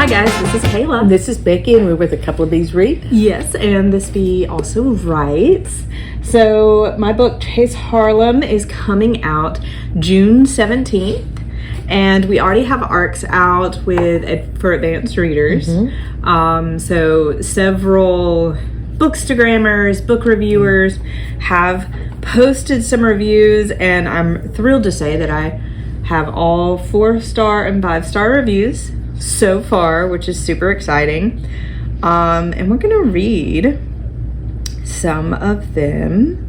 guys, this is Kayla. This is Becky, and we're with a couple of these read. Yes, and this be also writes. So my book Chase Harlem is coming out June 17th, and we already have arcs out for advanced readers. So several bookstagrammers, book reviewers have posted some reviews, and I'm thrilled to say that I have all 4-star and 5-star reviews so far, which is super exciting. And we're gonna read some of them.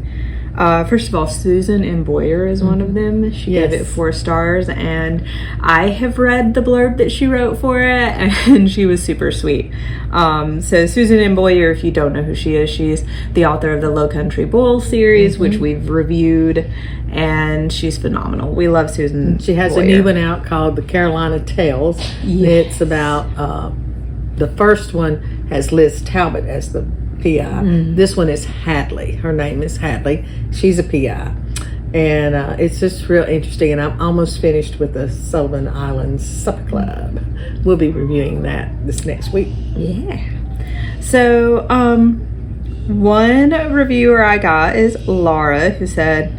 First of all, Susan M. Boyer is one of them. She gave it 4 stars, and I have read the blurb that she wrote for it, and she was super sweet. So Susan M. Boyer, if you don't know who she is, she's the author of the Low Country Bowl series, which we've reviewed, and she's phenomenal. We love Susan. She has Boyer. a new one out called The Carolina Tales. It's about, the first one has Liz Talbot as the PI. This one is Hadley. Her name is Hadley. She's a PI. And it's just real interesting. And I'm almost finished with the Sullivan Islands Supper Club. We'll be reviewing that this next week. Yeah. So, one reviewer I got is Laura, who said,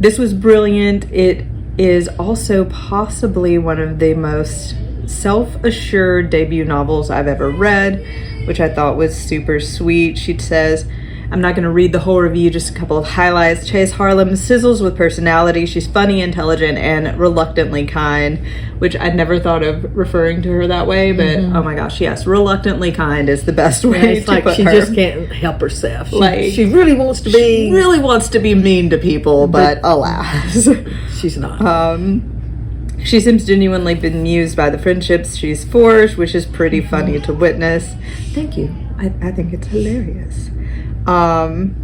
"This was brilliant. It is also possibly one of the most self-assured debut novels I've ever read," which I thought was super sweet. She says, "I'm not going to read the whole review, just a couple of highlights. Chase Harlem sizzles with personality. She's funny, intelligent, and reluctantly kind," which I'd never thought of referring to her that way, but oh my gosh, yes, reluctantly kind is the best way It's to like put she her. just can't help herself. She really wants to be mean to people, but alas. She's not. She seems genuinely bemused by the friendships she's forged, which is pretty funny to witness. Thank you. I think it's hilarious. And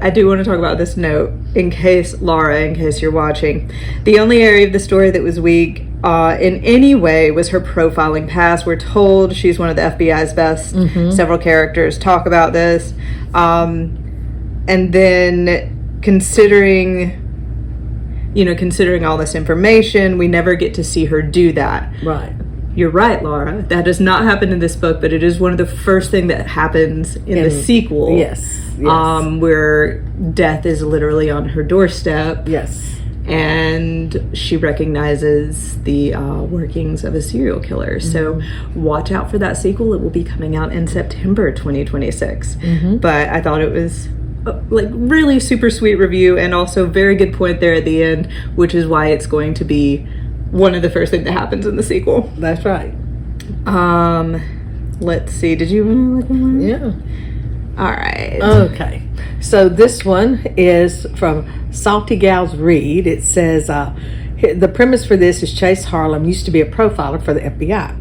I do want to talk about this note in case you're watching. The only area of the story that was weak in any way was her profiling past. We're told she's one of the FBI's best. Several characters talk about this. And then considering all this information, we never get to see her do that. Right. You're right, Laura. That does not happen in this book, but it is one of the first things that happens in the sequel. Yes. Where death is literally on her doorstep. Yes. And she recognizes the workings of a serial killer. So watch out for that sequel. It will be coming out in September 2026. But I thought it was really super sweet review, and also very good point there at the end, which is why it's going to be one of the first things that happens in the sequel. That's right. Let's see. Did you want to look at one? Yeah. All right. Okay. So this one is from Salty Gals Read. It says, the premise for this is Chase Harlem used to be a profiler for the FBI,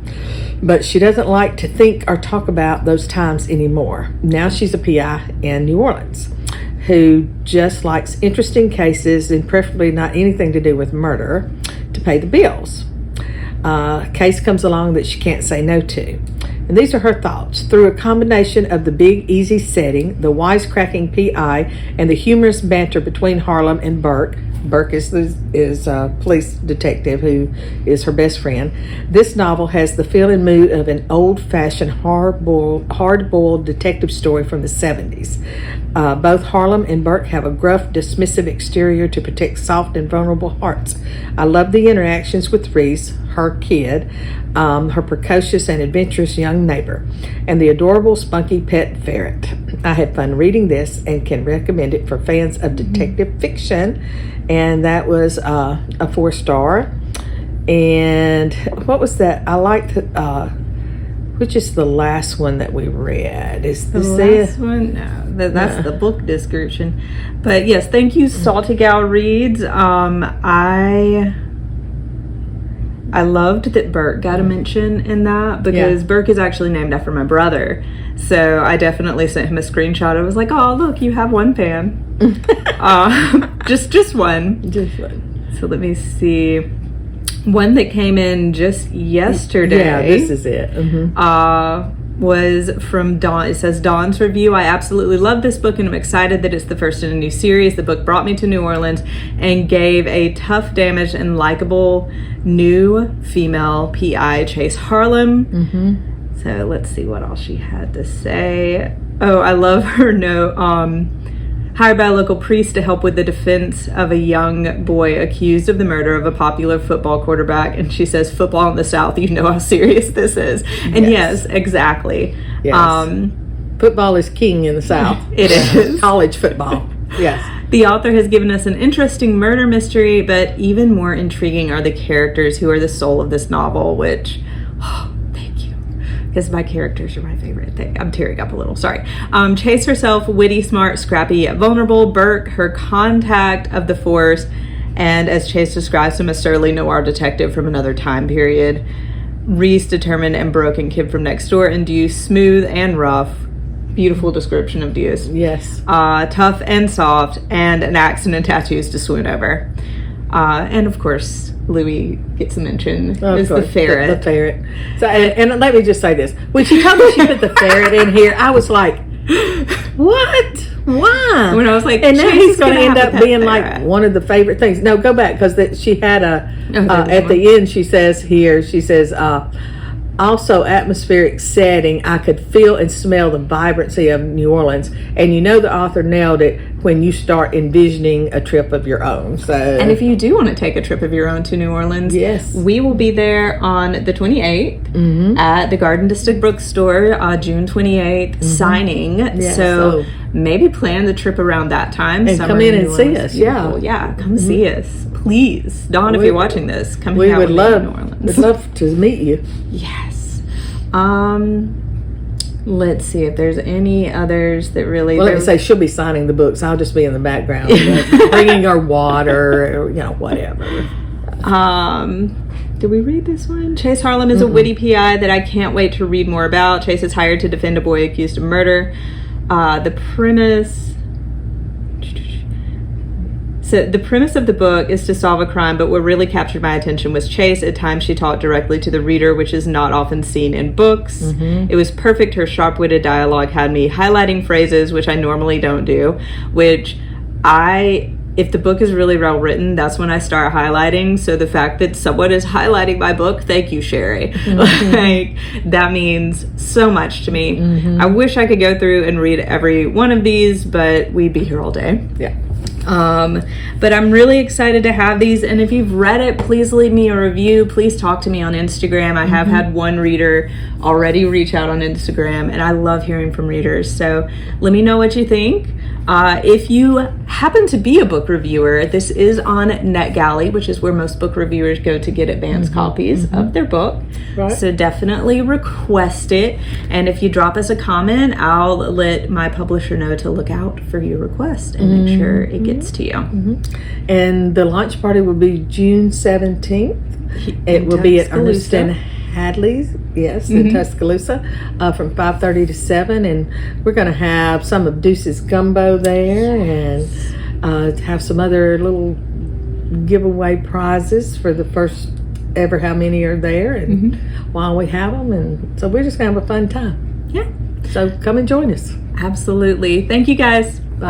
but she doesn't like to think or talk about those times anymore. Now she's a PI in New Orleans who just likes interesting cases, and preferably not anything to do with murder, to pay the bills. A case comes along that she can't say no to. And these are her thoughts. Through a combination of the big, easy setting, the wisecracking PI, and the humorous banter between Harlem and Burke is a police detective who is her best friend, this novel has the feel and mood of an old-fashioned, hard-boiled detective story from the 70s. Both Harlem and Burke have a gruff, dismissive exterior to protect soft and vulnerable hearts. I love the interactions with Reese, her kid, her precocious and adventurous young neighbor, and the adorable spunky pet ferret. I had fun reading this and can recommend it for fans of detective fiction. And that was a 4-star. And what was that? I liked which is the last one that we read? Is this the last one? No, that's the book description. But yes, thank you, Salty Gal Reads. I loved that Burke got a mention in that, because Burke is actually named after my brother. So I definitely sent him a screenshot. I was like, "Oh, look, you have one fan." Just one. Just one. So let me see. One that came in just yesterday. Yeah, this is it. was from Dawn. It says, Dawn's review, I absolutely love this book and I'm excited that it's the first in a new series. The book brought me to New Orleans and gave a tough, damaged, and likable new female PI, Chase Harlem. So let's see what else she had to say. Oh, I love her note. Hired by a local priest to help with the defense of a young boy accused of the murder of a popular football quarterback. And she says, football in the South, you know how serious this is. And yes exactly. Yes. Football is king in the South. It is. College football. Yes. The author has given us an interesting murder mystery, but even more intriguing are the characters who are the soul of this novel, which, thank you. Because my characters are my favorite thing. I'm tearing up a little, sorry. Chase herself, witty, smart, scrappy, yet vulnerable. Burke, her contact of the force, and as Chase describes him, a surly noir detective from another time period. Reese, determined and broken kid from next door. And Deuce, smooth and rough. Beautiful description of Deuce. Yes. Tough and soft, and an axe and tattoos to swoon over. And of course, Louis gets a mention as the ferret. The ferret. So, and let me just say this. When she told me she put the ferret in here, I was like, what? Why? When I was like, and now he's going to end up being ferret. like one of the favorite things. No, go back, because she had at the end, she says, also atmospheric setting, I could feel and smell the vibrancy of New Orleans. And you know the author nailed it when you start envisioning a trip of your own. So, and if you do want to take a trip of your own to New Orleans, yes, we will be there on the 28th at the Garden District Bookstore, June 28th, signing. Yeah, so maybe plan the trip around that time. And come in and see us. Yeah, come see us. Please. Dawn, if you're watching this, come hang out with me in New Orleans. We'd love to meet you. Yes. Let's see if there's any others that really... Well, let me say, she'll be signing the books. I'll just be in the background, bringing her water, or, whatever. Did we read this one? Chase Harlem is a witty PI that I can't wait to read more about. Chase is hired to defend a boy accused of murder. The premise of the book is to solve a crime, but what really captured my attention was Chase. At times she talked directly to the reader, which is not often seen in books. It was perfect. Her sharp-witted dialogue had me highlighting phrases, which I normally don't do, if the book is really well written, that's when I start highlighting. So the fact that someone is highlighting my book, thank you, Sherry. Like, that means so much to me. I wish I could go through and read every one of these, but we'd be here all day. Yeah. But I'm really excited to have these, and if you've read it, please leave me a review. Please talk to me on Instagram. I have had one reader already reach out on Instagram, and I love hearing from readers, so let me know what you think. If you happen to be a book reviewer, this is on NetGalley, which is where most book reviewers go to get advance copies of their book. Right. So definitely request it. And if you drop us a comment, I'll let my publisher know to look out for your request and make sure it gets to you. And the launch party will be June 17th. It will be at Ernest and Hadley's, in Tuscaloosa, from 5:30 to 7, and we're going to have some of Deuce's gumbo there, and have some other little giveaway prizes for the first ever how many are there, and while we have them, and so we're just going to have a fun time. Yeah. So come and join us. Absolutely. Thank you guys. Bye.